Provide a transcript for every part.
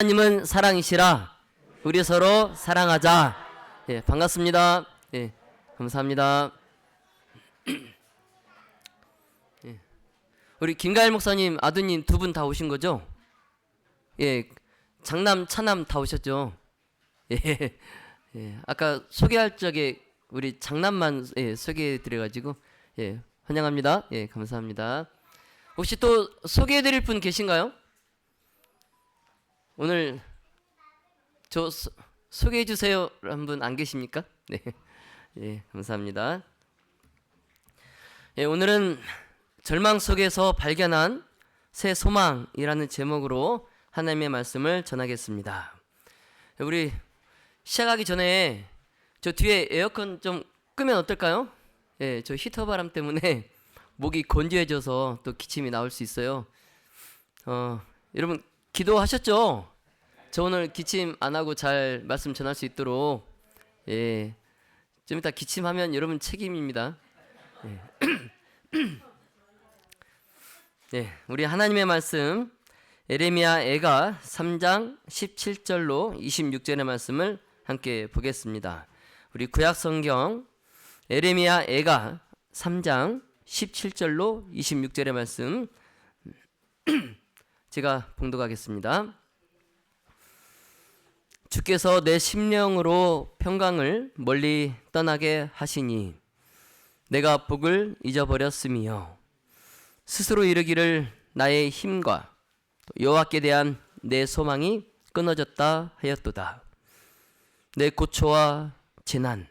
하나님은 사랑이시라. 우리 서로 사랑하자. 예, 반갑습니다. 예, 감사합니다. 예, 우리 김가일 목사님 아드님 두 분 다 오신 거죠? 예, 장남 차남 다 오셨죠? 예, 예, 아까 소개할 적에 우리 장남만 소개해 드려가지고 예, 환영합니다. 예, 감사합니다. 혹시 또 소개해 드릴 분 계신가요? 오늘 저 소개해 주세요 한 분 안 계십니까? 네, 예, 감사합니다. 예, 오늘은 절망 속에서 발견한 새 소망이라는 제목으로 하나님의 말씀을 전하겠습니다. 우리 시작하기 전에 저 뒤에 에어컨 좀 끄면 어떨까요? 예, 저 히터 바람 때문에 목이 건조해져서 또 기침이 나올 수 있어요. 여러분 기도하셨죠? 저 오늘 기침 안 하고 잘 말씀 전할 수 있도록 예, 좀 이따 기침하면 여러분 책임입니다. 예. 예, 우리 하나님의 말씀 에레미야 애가 3장 17절로 26절의 말씀을 함께 보겠습니다. 우리 구약 성경 에레미야 애가 3장 17절로 26절의 말씀 제가 봉독하겠습니다. 주께서 내 심령으로 평강을 멀리 떠나게 하시니 내가 복을 잊어버렸으며 스스로 이르기를 나의 힘과 여호와께 대한 내 소망이 끊어졌다 하였도다. 내 고초와 재난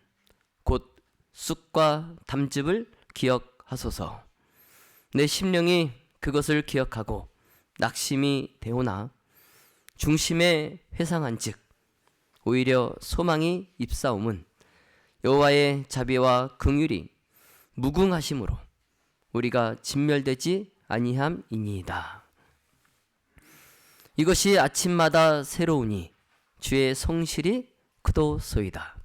곧 쑥과 담즙을 기억하소서. 내 심령이 그것을 기억하고 낙심이 되오나 중심에 회상한즉 오히려 소망이 입사옴은 여호와의 자비와 긍휼이 무궁하심으로 우리가 진멸되지 아니함이니이다. 이것이 아침마다 새로우니 주의 성실이 크도소이다.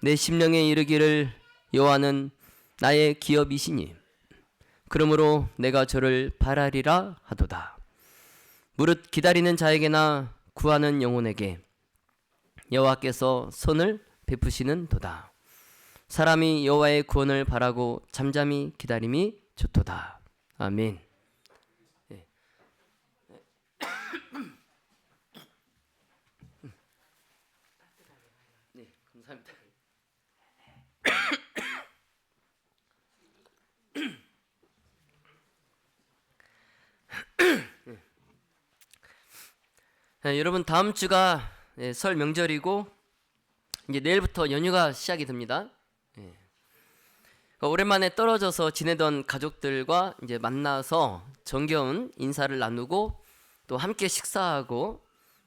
내 심령에 이르기를 여호와는 나의 기업이시니 그러므로 내가 저를 바라리라 하도다. 무릇 기다리는 자에게나 구하는 영혼에게 여호와께서 선을 베푸시는 도다. 사람이 여호와의 구원을 바라고 잠잠히 기다림이 좋도다. 아멘. 네. 네, 감사합니다. 네, 여러분 다음 주가 설 명절이고 이제 내일부터 연휴가 시작이 됩니다. 오랜만에 떨어져서 지내던 가족들과 이제 만나서 정겨운 인사를 나누고 또 함께 식사하고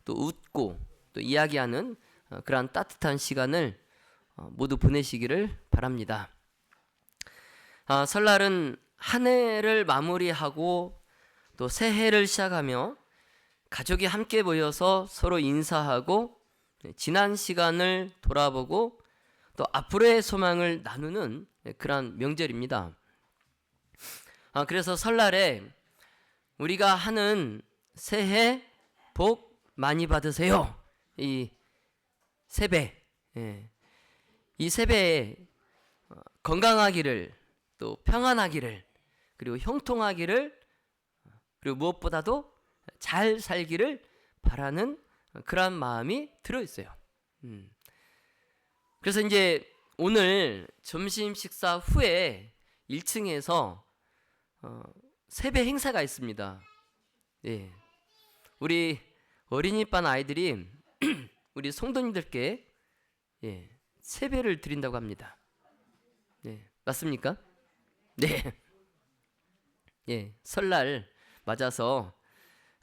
또 웃고 또 이야기하는 그러한 따뜻한 시간을 모두 보내시기를 바랍니다. 설날은 한 해를 마무리하고 또 새해를 시작하며 가족이 함께 모여서 서로 인사하고 지난 시간을 돌아보고 또 앞으로의 소망을 나누는 그러한 명절입니다. 그래서 설날에 우리가 하는 새해 복 많이 받으세요. 이 세배, 이 세배에 건강하기를 또 평안하기를 그리고 형통하기를 그리고 무엇보다도 잘 살기를 바라는 그러한 마음이 들어있어요. 그래서 이제 오늘 점심 식사 후에 1층에서 세배 행사가 있습니다. 예, 우리 어린이반 아이들이 우리 성도님들께 세배를 드린다고 합니다. 네, 맞습니까? 네. 예, 설날 맞아서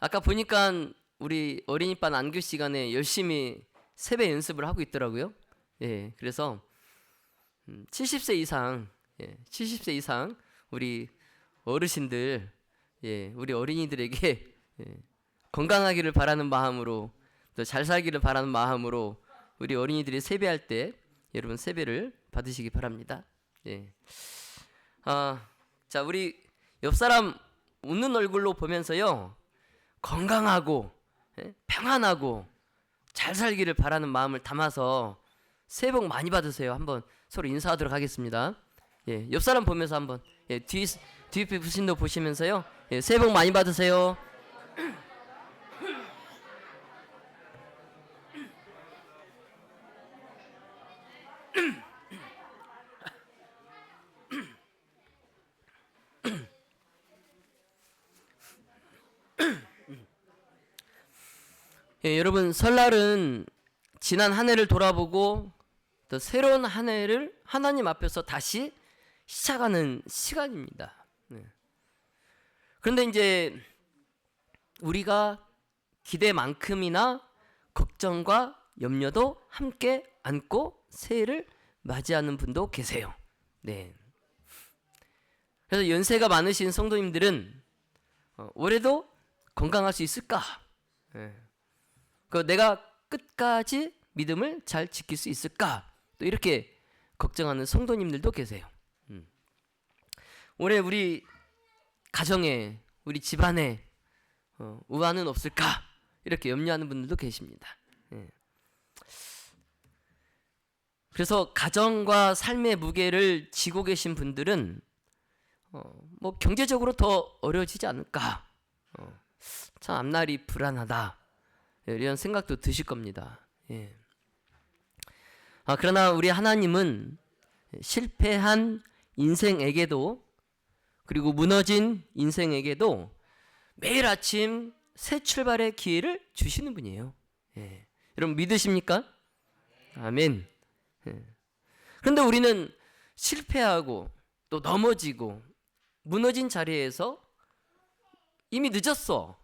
아까 보니까 우리 어린이반 안교 시간에 열심히 세배 연습을 하고 있더라고요. 예, 그래서 70세 이상, 70세 이상 우리 어르신들, 우리 어린이들에게 건강하기를 바라는 마음으로 또 잘 살기를 바라는 마음으로 우리 어린이들이 세배할 때 여러분 세배를 받으시기 바랍니다. 자, 우리 옆 사람 웃는 얼굴로 보면서요, 건강하고 평안하고 잘 살기를 바라는 마음을 담아서 새해 복 많이 받으세요. 한번 서로 인사하도록 하겠습니다. 옆 사람 보면서 한번 뒤에 부신도 보시면서요. 새해 복 많이 받으세요. 여러분, 설날은 지난 한 해를 돌아보고 또 새로운 한 해를 하나님 앞에서 다시 시작하는 시간입니다. 그런데 이제 우리가 기대만큼이나 걱정과 염려도 함께 안고 새해를 맞이하는 분도 계세요. 네. 그래서 연세가 많으신 성도님들은 올해도 건강할 수 있을까? 내가 끝까지 믿음을 잘 지킬 수 있을까? 또 이렇게 걱정하는 성도님들도 계세요. 올해 우리 가정에, 우리 집안에 우환은 없을까? 이렇게 염려하는 분들도 계십니다. 그래서 가정과 삶의 무게를 지고 계신 분들은 뭐 경제적으로 더 어려워지지 않을까? 참 앞날이 불안하다. 이런 생각도 드실 겁니다. 그러나 우리 하나님은 실패한 인생에게도, 그리고 무너진 인생에게도 매일 아침 새 출발의 기회를 주시는 분이에요. 여러분 믿으십니까? 아멘. 그런데 우리는 실패하고 또 넘어지고 무너진 자리에서 이미 늦었어.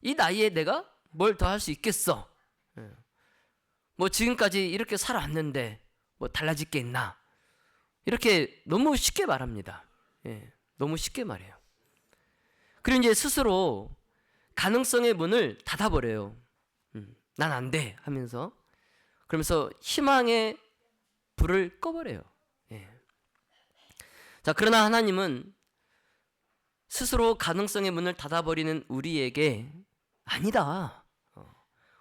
이 나이에 내가 뭘 더 할 수 있겠어? 뭐 지금까지 이렇게 살아왔는데 뭐 달라질 게 있나? 이렇게 너무 쉽게 말합니다. 너무 쉽게 말해요. 그리고 이제 스스로 가능성의 문을 닫아버려요. 난 안 돼 하면서, 그러면서 희망의 불을 꺼버려요. 자, 그러나 하나님은 스스로 가능성의 문을 닫아버리는 우리에게 아니다.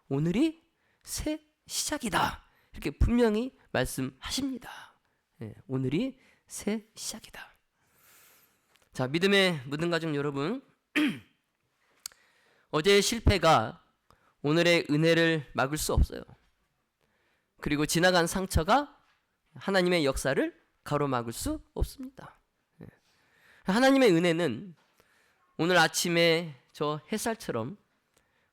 오늘이 새 시작이다. 이렇게 분명히 말씀하십니다. 오늘이 새 시작이다. 자, 믿음의 묻은 가족 여러분, 어제의 실패가 오늘의 은혜를 막을 수 없어요. 그리고 지나간 상처가 하나님의 역사를 가로막을 수 없습니다. 하나님의 은혜는 오늘 아침에 저 햇살처럼,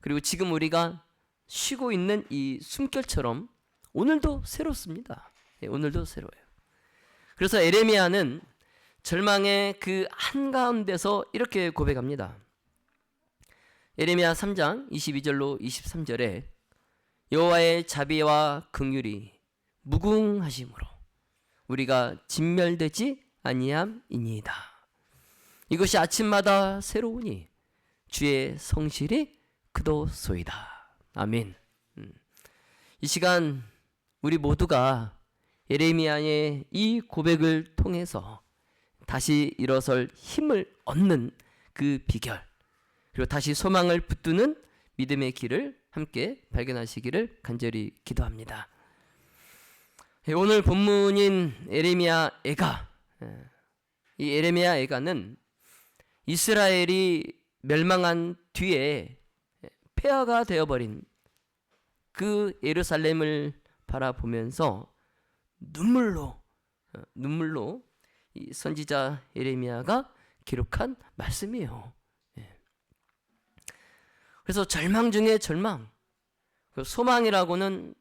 그리고 지금 우리가 쉬고 있는 이 숨결처럼 오늘도 새롭습니다. 오늘도 새로워요. 그래서 에레미야는 절망의 그 한가운데서 이렇게 고백합니다. 에레미야 3장 22절로 23절에 여호와의 자비와 긍휼이 무궁하심으로 우리가 진멸되지 아니함이니이다. 이것이 아침마다 새로우니 주의 성실이 그도소이다. 아멘. 이 시간 우리 모두가 예레미야의 이 고백을 통해서 다시 일어설 힘을 얻는 그 비결, 그리고 다시 소망을 붙드는 믿음의 길을 함께 발견하시기를 간절히 기도합니다. 오늘 본문인 에레미야 애가, 이 에레미야 애가는 이스라엘이 멸망한 뒤에 폐허가 되어버린 그 예루살렘을 바라보면서 눈물로 이 선지자 에레미야가 기록한 말씀이에요. 그래서 절망 중에 절망, 소망이라고는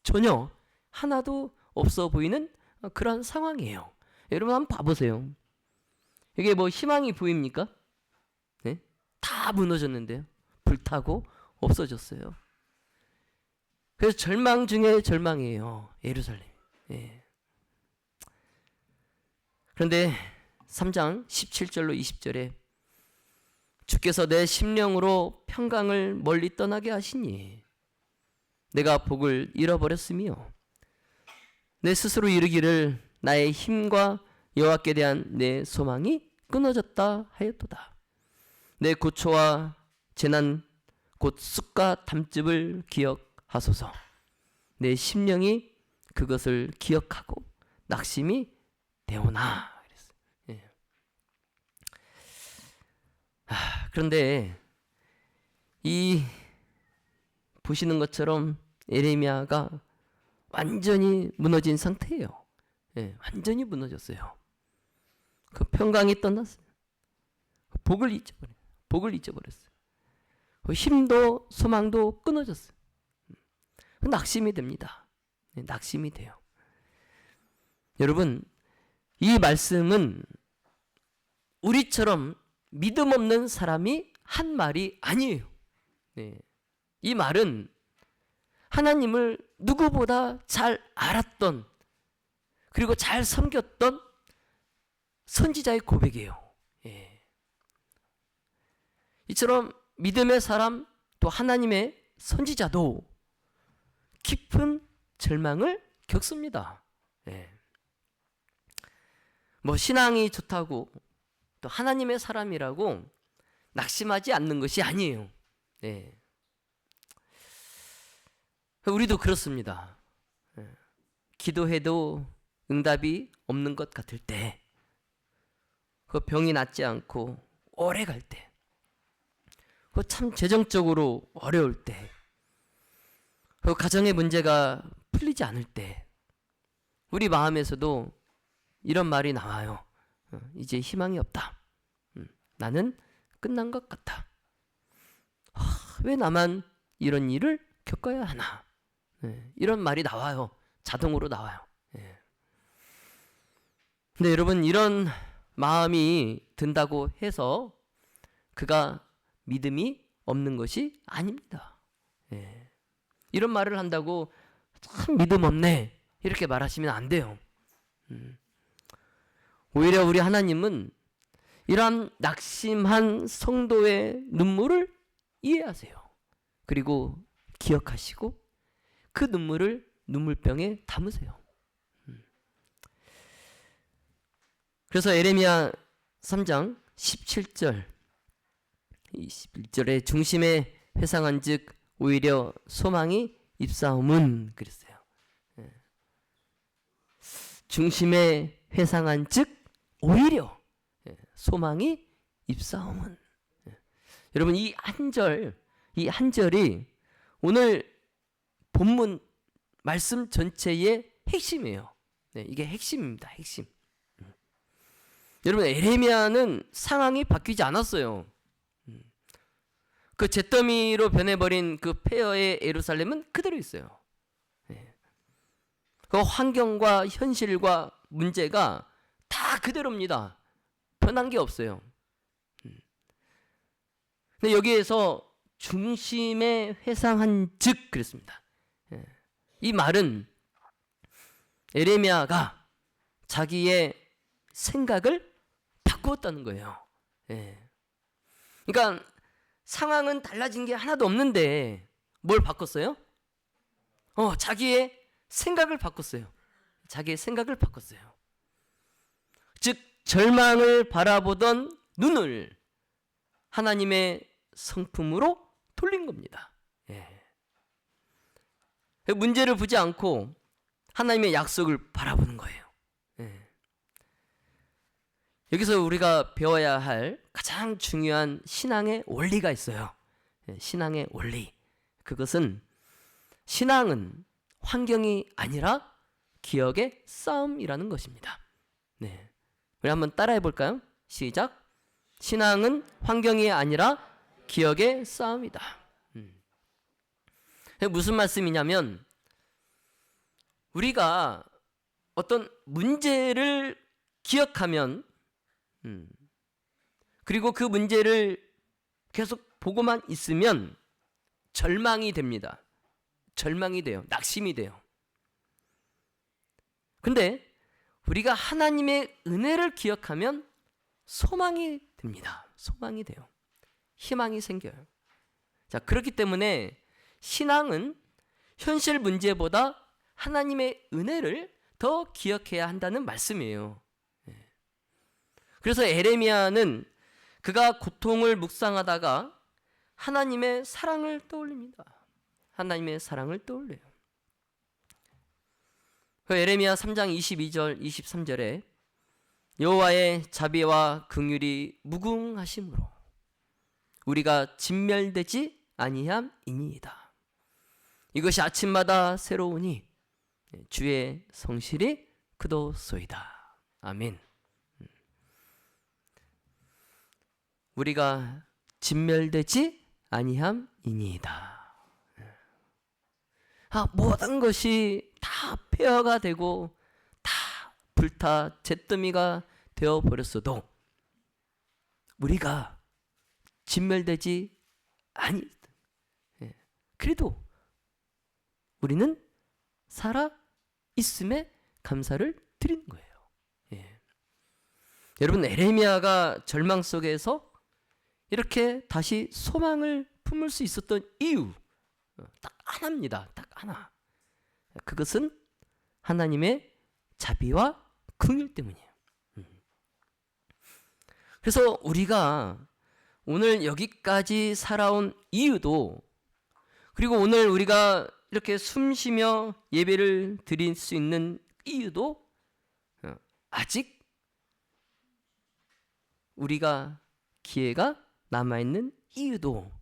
전혀 하나도 없어 보이는 그런 상황이에요. 여러분 한번 봐보세요. 이게 뭐 희망이 보입니까? 네? 다 무너졌는데요. 불타고 없어졌어요. 그래서 절망 중에 절망이에요. 예루살렘. 그런데 3장 17절로 20절에 주께서 내 심령으로 평강을 멀리 떠나게 하시니 내가 복을 잃어버렸으며 내 스스로 이르기를 나의 힘과 여호와께 대한 내 소망이 끊어졌다 하였도다. 내 고초와 재난 곧 쑥과 담즙을 기억하소서. 내 심령이 그것을 기억하고 낙심이 되오나. 예. 그런데 이 보시는 것처럼 예레미야가 완전히 무너진 상태예요. 예, 완전히 무너졌어요. 그 평강이 떠났어요. 복을 잊어버렸어요. 그 힘도 소망도 끊어졌어요. 낙심이 됩니다. 네, 낙심이 돼요. 여러분, 이 말씀은 우리처럼 믿음 없는 사람이 한 말이 아니에요. 네. 이 말은 하나님을 누구보다 잘 알았던, 그리고 잘 섬겼던 선지자의 고백이에요. 예. 이처럼 믿음의 사람, 또 하나님의 선지자도 깊은 절망을 겪습니다. 예. 뭐 신앙이 좋다고 또 하나님의 사람이라고 낙심하지 않는 것이 아니에요. 예. 우리도 그렇습니다. 예. 기도해도 응답이 없는 것 같을 때, 그 병이 낫지 않고 오래 갈 때, 그 참 재정적으로 어려울 때, 그 가정의 문제가 풀리지 않을 때, 우리 마음에서도 이런 말이 나와요. 이제 희망이 없다. 나는 끝난 것 같아. 왜 나만 이런 일을 겪어야 하나? 이런 말이 나와요. 자동으로 나와요. 근데 여러분, 이런 마음이 든다고 해서 그가 믿음이 없는 것이 아닙니다. 이런 말을 한다고 참 믿음 없네 이렇게 말하시면 안 돼요. 오히려 우리 하나님은 이러한 낙심한 성도의 눈물을 이해하세요. 그리고 기억하시고 그 눈물을 눈물병에 담으세요. 그래서 예레미야 3장 17절 21절에 중심에 회상한 즉 오히려 소망이 입사옴은 그랬어요. 중심에 회상한 즉 오히려 소망이 입사옴은. 여러분, 이 한 절이 오늘 본문 말씀 전체의 핵심이에요. 이게 핵심입니다. 핵심. 여러분, 예레미야는 상황이 바뀌지 않았어요. 그 잿더미로 변해버린 그 폐허의 예루살렘은 그대로 있어요. 그 환경과 현실과 문제가 다 그대로입니다. 변한 게 없어요. 근데 여기에서 중심에 회상한 즉 그랬습니다. 이 말은 예레미야가 자기의 생각을 바꾸었다는 거예요. 그러니까 상황은 달라진 게 하나도 없는데 뭘 바꿨어요? 자기의 생각을 바꿨어요. 자기의 생각을 바꿨어요. 즉 절망을 바라보던 눈을 하나님의 성품으로 돌린 겁니다. 문제를 보지 않고 하나님의 약속을 바라보는 거예요. 여기서 우리가 배워야 할 가장 중요한 신앙의 원리가 있어요. 신앙의 원리. 그것은 신앙은 환경이 아니라 기억의 싸움이라는 것입니다. 우리 한번 따라해 볼까요? 시작. 신앙은 환경이 아니라 기억의 싸움이다. 무슨 말씀이냐면 우리가 어떤 문제를 기억하면 그리고 그 문제를 계속 보고만 있으면 절망이 됩니다. 절망이 돼요. 낙심이 돼요. 근데 우리가 하나님의 은혜를 기억하면 소망이 됩니다. 소망이 돼요. 희망이 생겨요. 자, 그렇기 때문에 신앙은 현실 문제보다 하나님의 은혜를 더 기억해야 한다는 말씀이에요. 그래서 예레미야는 그가 고통을 묵상하다가 하나님의 사랑을 떠올립니다. 하나님의 사랑을 떠올려요. 예레미야 3장 22절 23절에 여호와의 자비와 긍휼이 무궁하심으로 우리가 진멸되지 아니함이니이다. 이것이 아침마다 새로우니 주의 성실이 그도소이다. 아멘. 우리가 진멸되지 아니함이니이다. 모든 것이 다 폐허가 되고 다 불타 잿더미가 되어 버렸어도 우리가 진멸되지 아니. 그래도 우리는 살아 있음에 감사를 드리는 거예요. 여러분, 에레미야가 절망 속에서 이렇게 다시 소망을 품을 수 있었던 이유 딱 하나입니다. 딱 하나. 그것은 하나님의 자비와 긍휼 때문이에요. 그래서 우리가 오늘 여기까지 살아온 이유도, 그리고 오늘 우리가 이렇게 숨쉬며 예배를 드릴 수 있는 이유도 아직 우리가 기회가 남아있는 이유도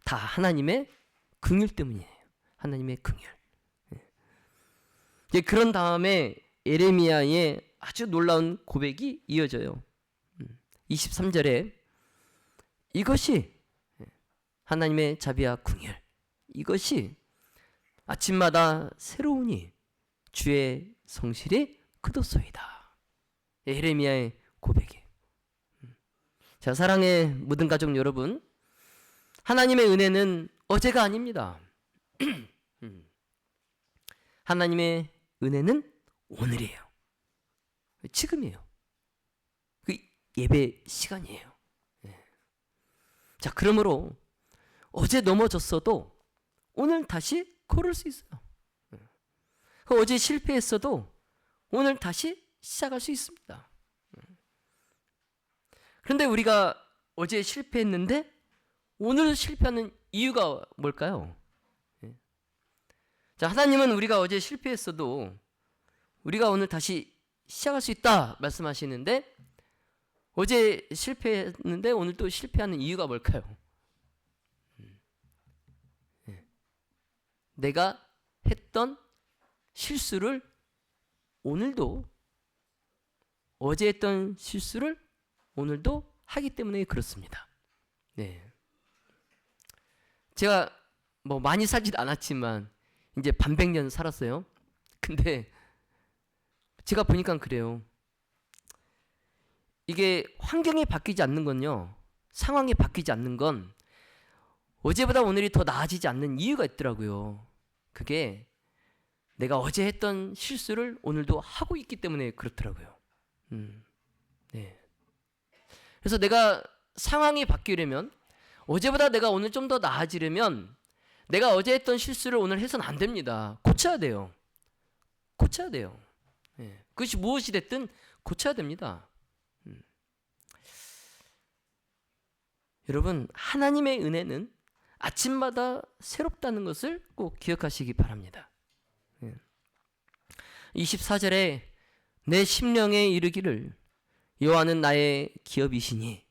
다 하나님의 긍휼 때문이에요. 하나님의 긍휼. 그런 다음에 예레미야의 아주 놀라운 고백이 이어져요. 23절에 이것이 하나님의 자비와 긍휼, 이것이 아침마다 새로우니 주의 성실이 그도소이다. 예레미야의 고백이에요. 자, 사랑의 모든 가족 여러분, 하나님의 은혜는 어제가 아닙니다. 하나님의 은혜는 오늘이에요. 지금이에요. 그 예배 시간이에요. 자, 그러므로 어제 넘어졌어도 오늘 다시 걸을 수 있어요. 어제 실패했어도 오늘 다시 시작할 수 있습니다. 그런데 우리가 어제 실패했는데 오늘 실패하는 이유가 뭘까요? 자, 하나님은 우리가 어제 실패했어도 우리가 오늘 다시 시작할 수 있다 말씀하시는데, 어제 실패했는데 오늘 또 실패하는 이유가 뭘까요? 내가 했던 실수를 오늘도, 어제 했던 실수를 오늘도 하기 때문에 그렇습니다. 제가 뭐 많이 살지도 않았지만 이제 반백년 살았어요. 근데 제가 보니까 그래요. 이게 환경이 바뀌지 않는 건요, 상황이 바뀌지 않는 건 어제보다 오늘이 더 나아지지 않는 이유가 있더라고요. 그게 내가 어제 했던 실수를 오늘도 하고 있기 때문에 그렇더라고요. 그래서 내가 상황이 바뀌려면, 어제보다 내가 오늘 좀 더 나아지려면 내가 어제 했던 실수를 오늘 해서는 안 됩니다. 고쳐야 돼요. 고쳐야 돼요. 그것이 무엇이 됐든 고쳐야 됩니다. 여러분, 하나님의 은혜는 아침마다 새롭다는 것을 꼭 기억하시기 바랍니다. 24절에 내 심령에 이르기를 여호와는 나의 기업이시니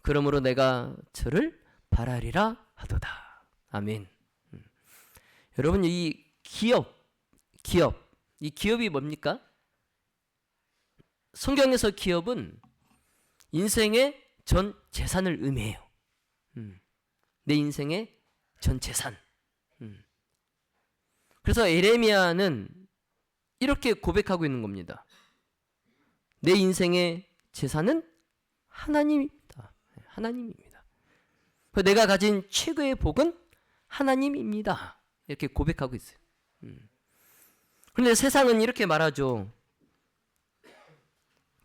그러므로 내가 저를 바라리라 하도다. 아멘. 여러분, 이 기업, 이 기업이 뭡니까? 성경에서 기업은 인생의 전 재산을 의미해요. 내 인생의 전 재산. 그래서 에레미야는 이렇게 고백하고 있는 겁니다. 내 인생의 재산은 하나님입니다. 하나님입니다. 내가 가진 최고의 복은 하나님입니다. 이렇게 고백하고 있어요. 그런데 세상은 이렇게 말하죠.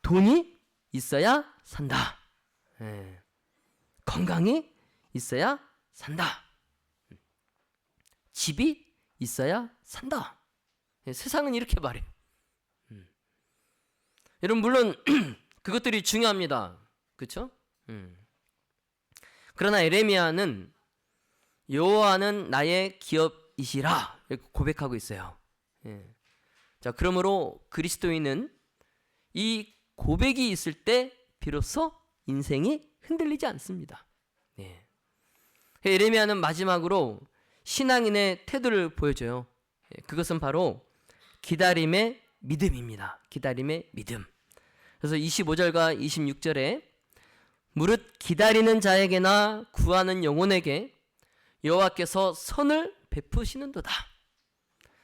돈이 있어야 산다. 건강이 있어야 산다. 집이 있어야 산다. 세상은 이렇게 말해요. 여러분, 물론 그것들이 중요합니다. 그렇죠? 그러나 에레미야는 여호와는 나의 기업이시라 이렇게 고백하고 있어요. 예. 자, 그러므로 그리스도인은 이 고백이 있을 때 비로소 인생이 흔들리지 않습니다. 예. 에레미야는 마지막으로 신앙인의 태도를 보여줘요. 예. 그것은 바로 기다림의 믿음입니다. 기다림의 믿음. 그래서 25절과 26절에 무릇 기다리는 자에게나 구하는 영혼에게 여호와께서 선을 베푸시는도다.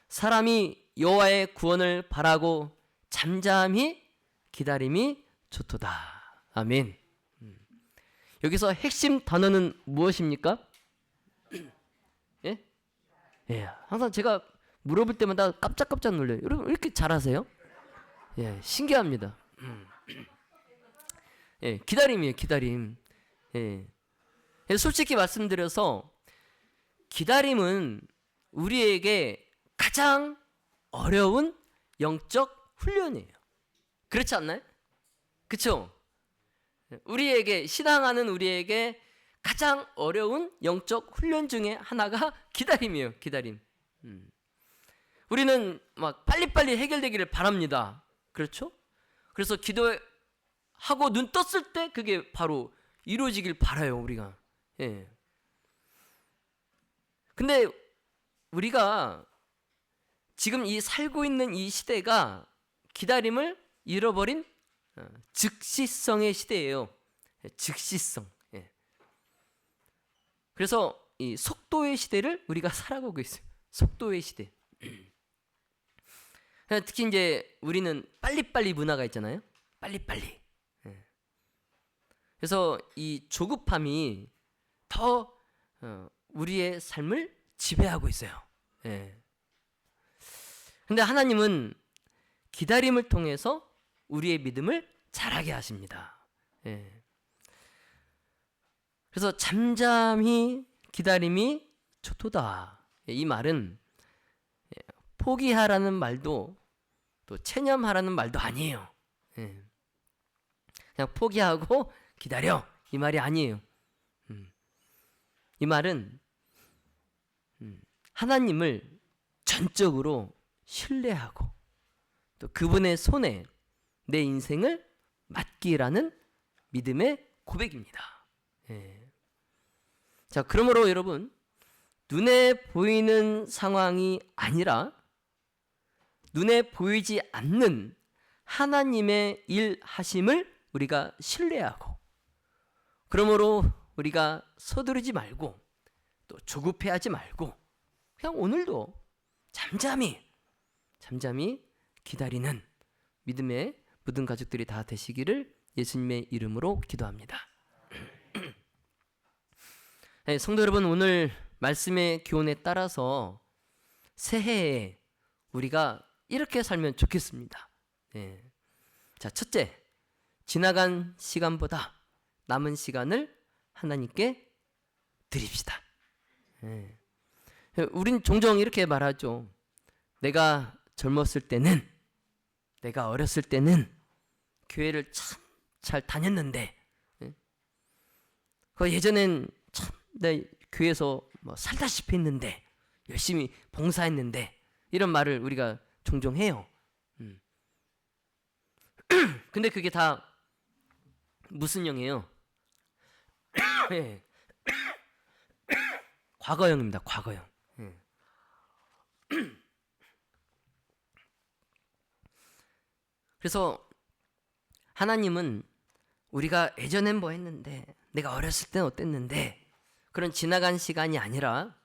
사람이 여호와의 구원을 바라고 잠잠히 기다림이 좋도다. 아멘. 여기서 핵심 단어는 무엇입니까? 예? 예, 항상 제가 물어볼 때마다 깜짝깜짝 놀라요. 여러분 이렇게 잘하세요? 예, 신기합니다. 예, 기다림이에요, 기다림. 예. 솔직히 말씀드려서 기다림은 우리에게 가장 어려운 영적 훈련이에요. 그렇지 않나요? 그렇죠? 우리에게 신앙하는 우리에게 가장 어려운 영적 훈련 중에 하나가 기다림이에요. 기다림. 우리는 막 빨리빨리 해결되기를 바랍니다. 그렇죠? 그래서 기도하고 눈 떴을 때 그게 바로 이루어지길 바라요, 우리가. 예. 근데 우리가 지금 이 살고 있는 이 시대가 기다림을 잃어버린 즉시성의 시대예요. 즉시성. 예. 그래서 이 속도의 시대를 우리가 살아가고 있어요. 속도의 시대. 특히 이제 우리는 빨리빨리 문화가 있잖아요. 빨리빨리. 예. 그래서 이 조급함이 더 우리의 삶을 지배하고 있어요. 예. 근데 하나님은 기다림을 통해서 우리의 믿음을 자라게 하십니다. 예. 그래서 잠잠히 기다림이 좋도다. 이 말은 포기하라는 말도 또 체념하라는 말도 아니에요. 예. 그냥 포기하고 기다려 이 말이 아니에요. 이 말은 하나님을 전적으로 신뢰하고 또 그분의 손에 내 인생을 맡기라는 믿음의 고백입니다. 예. 자, 그러므로 여러분 눈에 보이는 상황이 아니라 눈에 보이지 않는 하나님의 일하심을 우리가 신뢰하고 그러므로 우리가 서두르지 말고 또 조급해하지 말고 그냥 오늘도 잠잠히 기다리는 믿음의 모든 가족들이 다 되시기를 예수님의 이름으로 기도합니다. 네, 성도 여러분, 오늘 말씀의 교훈에 따라서 새해에 우리가 이렇게 살면 좋겠습니다. 네. 자, 첫째, 지나간 시간보다 남은 시간을 하나님께 드립시다. 네. 우린 종종 이렇게 말하죠. 내가 젊었을 때는, 내가 어렸을 때는 교회를 참 잘 다녔는데, 예전엔 참 내 교회에서 뭐 살다시피 했는데, 열심히 봉사했는데, 이런 말을 우리가 종종 해요. 근데 그게 다 무슨 영이에요? 네. 과거형입니다. 과거형. 그래서 하나님은 우리가 예전엔 뭐 했는데 내가 어렸을 땐 어땠는데 그런 지나간 시간이 아니라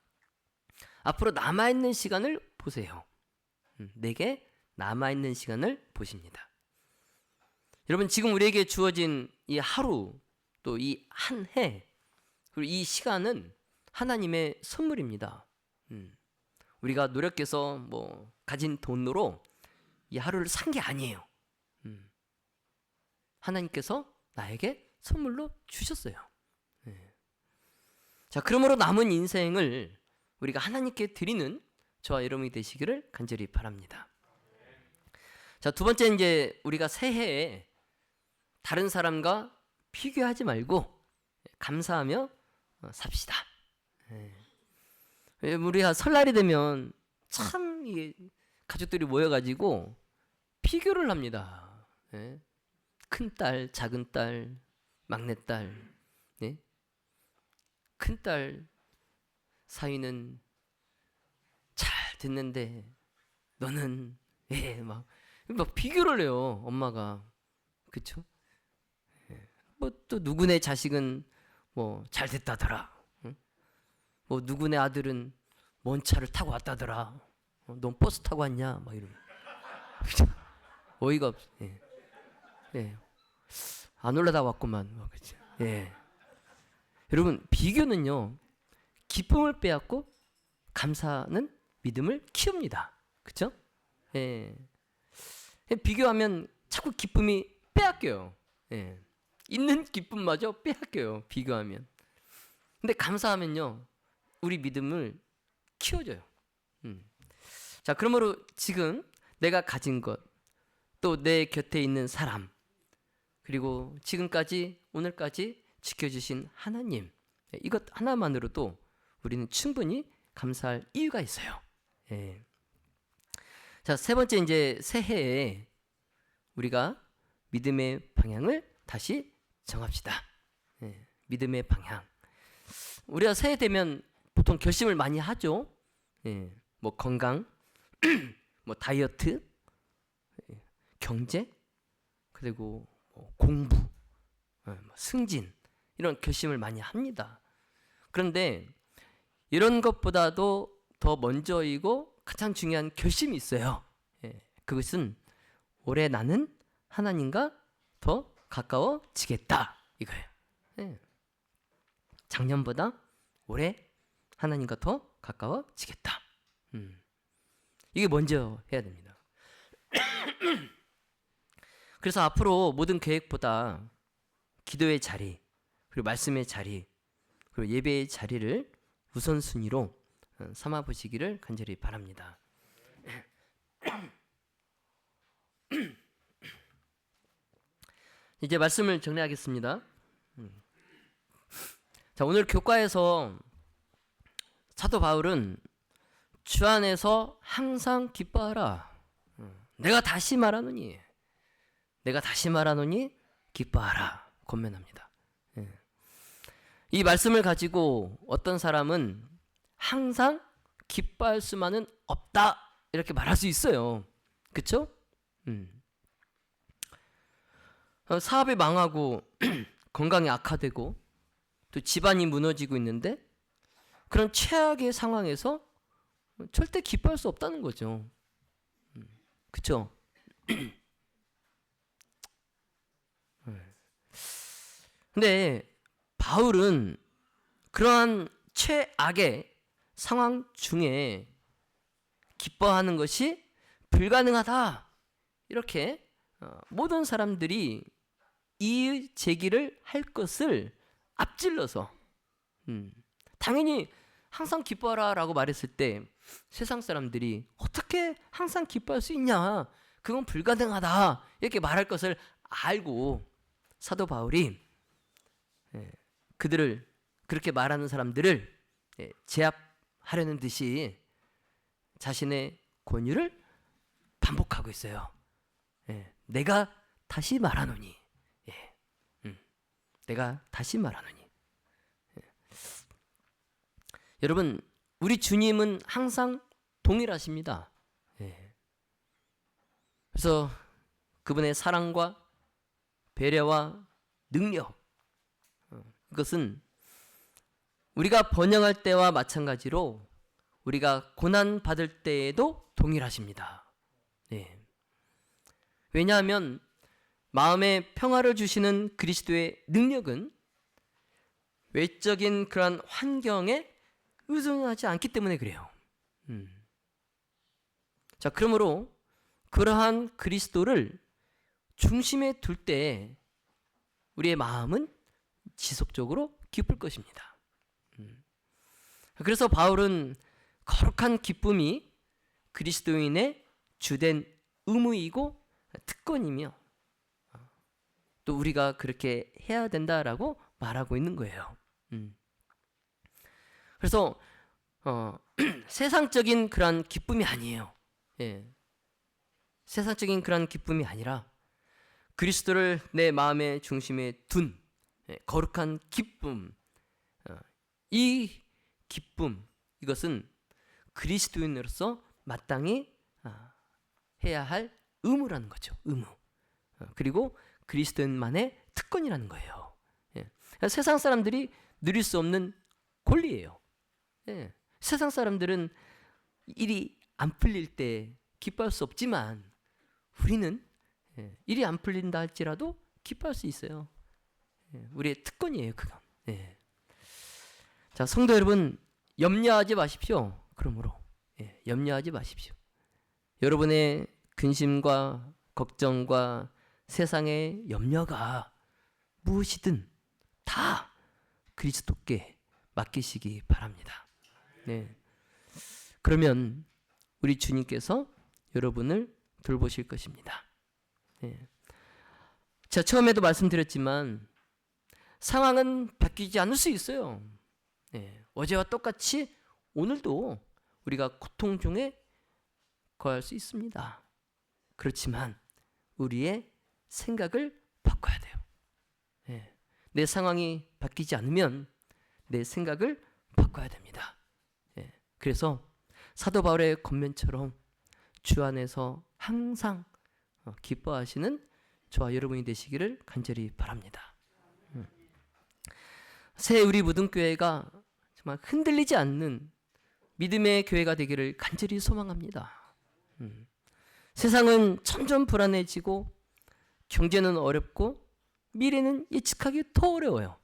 앞으로 남아있는 시간을 보세요. 내게 남아있는 시간을 보십니다. 여러분, 지금 우리에게 주어진 이 하루 또 이 한 해 그리고 이 시간은 하나님의 선물입니다. 우리가 노력해서 뭐 가진 돈으로 이 하루를 산 게 아니에요. 하나님께서 나에게 선물로 주셨어요. 자, 그러므로 남은 인생을 우리가 하나님께 드리는 저와 여러분이 되시기를 간절히 바랍니다. 자, 두 번째, 이제 우리가 새해에 다른 사람과 비교하지 말고 감사하며 삽시다. 우리가 설날이 되면 참 이게 가족들이 모여가지고 비교를 합니다. 큰 딸, 작은 딸, 막내 딸, 큰 딸 사위는 잘 듣는데 너는 막 비교를 해요, 엄마가. 그쵸? 뭐 또 누구네 자식은 뭐 잘 됐다더라. 응? 뭐 누구네 아들은 먼 차를 타고 왔다더라. 넌 버스 타고 왔냐? 막 이러면 어이가 없. 안 올라다 왔구만. 그렇죠. 여러분 비교는요 기쁨을 빼앗고 감사는 믿음을 키웁니다. 그렇죠? 비교하면 자꾸 기쁨이 빼앗겨요. 있는 기쁨마저 빼앗겨요. 비교하면. 근데 감사하면요 우리 믿음을 키워줘요. 자, 그러므로 지금 내가 가진 것, 또 내 곁에 있는 사람, 그리고 지금까지 오늘까지 지켜주신 하나님, 이것 하나만으로도 우리는 충분히 감사할 이유가 있어요. 자, 세 번째 이제 새해에 우리가 믿음의 방향을 다시 정합시다. 믿음의 방향. 우리가 새해 되면 보통 결심을 많이 하죠. 뭐 건강, 뭐 다이어트, 경제, 그리고 뭐 공부, 승진 이런 결심을 많이 합니다. 그런데 이런 것보다도 더 먼저이고 가장 중요한 결심이 있어요. 그것은 올해 나는 하나님과 더 가까워지겠다 이거예요. 작년보다 올해 하나님과 더 가까워지겠다. 이게 먼저 해야 됩니다. 그래서 앞으로 모든 계획보다 기도의 자리, 그리고 말씀의 자리, 그리고 예배의 자리를 우선순위로 삼아 보시기를 간절히 바랍니다. 이제 말씀을 정리하겠습니다. 자, 오늘 교과에서 사도 바울은 주 안에서 항상 기뻐하라. 내가 다시 말하노니 기뻐하라 권면합니다. 이 말씀을 가지고 어떤 사람은 항상 기뻐할 수만은 없다 이렇게 말할 수 있어요. 그렇죠? 사업이 망하고 건강이 악화되고 또 집안이 무너지고 있는데 그런 최악의 상황에서 절대 기뻐할 수 없다는 거죠. 그렇죠? 근데 바울은 그러한 최악의 상황 중에 기뻐하는 것이 불가능하다 이렇게 모든 사람들이 이의 제기를 할 것을 앞질러서 당연히 항상 기뻐하라 라고 말했을 때 세상 사람들이 어떻게 항상 기뻐할 수 있냐, 그건 불가능하다 이렇게 말할 것을 알고 사도 바울이 그들을, 그렇게 말하는 사람들을 제압하려는 듯이 자신의 권유를 반복하고 있어요. 내가 다시 말하노니, 내가 다시 말하노니. 여러분, 우리 주님은 항상 동일하십니다. 그래서 그분의 사랑과 배려와 능력, 이것은 우리가 번영할 때와 마찬가지로 우리가 고난 받을 때에도 동일하십니다. 왜냐하면 마음의 평화를 주시는 그리스도의 능력은 외적인 그러한 환경에 의존하지 않기 때문에 그래요. 자, 그러므로 그러한 그리스도를 중심에 둘 때 우리의 마음은 지속적으로 기쁠 것입니다. 그래서 바울은 거룩한 기쁨이 그리스도인의 주된 의무이고 특권이며 또 우리가 그렇게 해야 된다라고 말하고 있는 거예요. 그래서 세상적인 그런 기쁨이 아니에요. 예. 세상적인 그런 기쁨이 아니라 그리스도를 내 마음의 중심에 둔 거룩한 기쁨. 이 기쁨, 이것은 그리스도인으로서 마땅히 해야 할 의무라는 거죠. 의무. 그리고 그리스도인만의 특권이라는 거예요. 예. 세상 사람들이 누릴 수 없는 권리예요. 예. 세상 사람들은 일이 안 풀릴 때 기뻐할 수 없지만 우리는 일이 안 풀린다 할지라도 기뻐할 수 있어요. 우리의 특권이에요, 그건. 자, 성도 여러분, 염려하지 마십시오. 그러므로 염려하지 마십시오. 여러분의 근심과 걱정과 세상의 염려가 무엇이든 다 그리스도께 맡기시기 바랍니다. 그러면 우리 주님께서 여러분을 돌보실 것입니다. 제가 처음에도 말씀드렸지만 상황은 바뀌지 않을 수 있어요. 어제와 똑같이 오늘도 우리가 고통 중에 거할 수 있습니다. 그렇지만 우리의 생각을 바꿔야 돼요. 내 상황이 바뀌지 않으면 내 생각을 바꿔야 됩니다. 그래서 사도 바울의 권면처럼 주 안에서 항상 기뻐하시는 저와 여러분이 되시기를 간절히 바랍니다. 새 우리 무등교회가 정말 흔들리지 않는 믿음의 교회가 되기를 간절히 소망합니다. 세상은 점점 불안해지고 경제는 어렵고 미래는 예측하기 더 어려워요.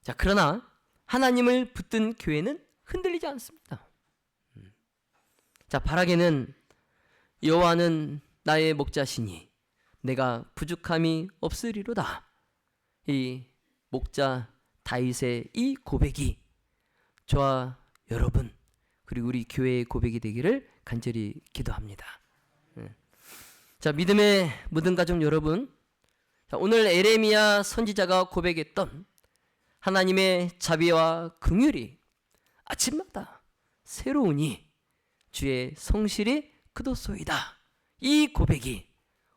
자, 그러나 하나님을 붙든 교회는 흔들리지 않습니다. 자, 바라게는 여호와는 나의 목자시니 내가 부족함이 없으리로다. 이 목자 다윗의 이 고백이 저와 여러분 그리고 우리 교회의 고백이 되기를 간절히 기도합니다. 자, 믿음의 모든 가족 여러분, 자, 오늘 에레미야 선지자가 고백했던 하나님의 자비와 긍휼이 아침마다 새로우니 주의 성실이 그도소이다. 이 고백이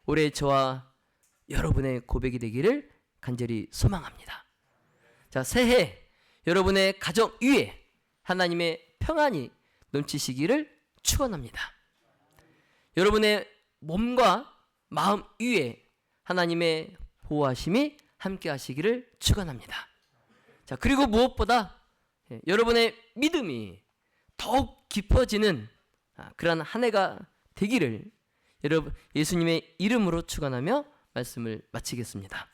올해 저와 여러분의 고백이 되기를 간절히 소망합니다. 자, 새해 여러분의 가정 위에 하나님의 평안이 넘치시기를 축원합니다. 여러분의 몸과 마음 위에 하나님의 보호하심이 함께 하시기를 축원합니다. 자, 그리고 무엇보다 여러분의 믿음이 더욱 깊어지는 그러한 한 해가 되기를 여러분 예수님의 이름으로 축원하며 말씀을 마치겠습니다.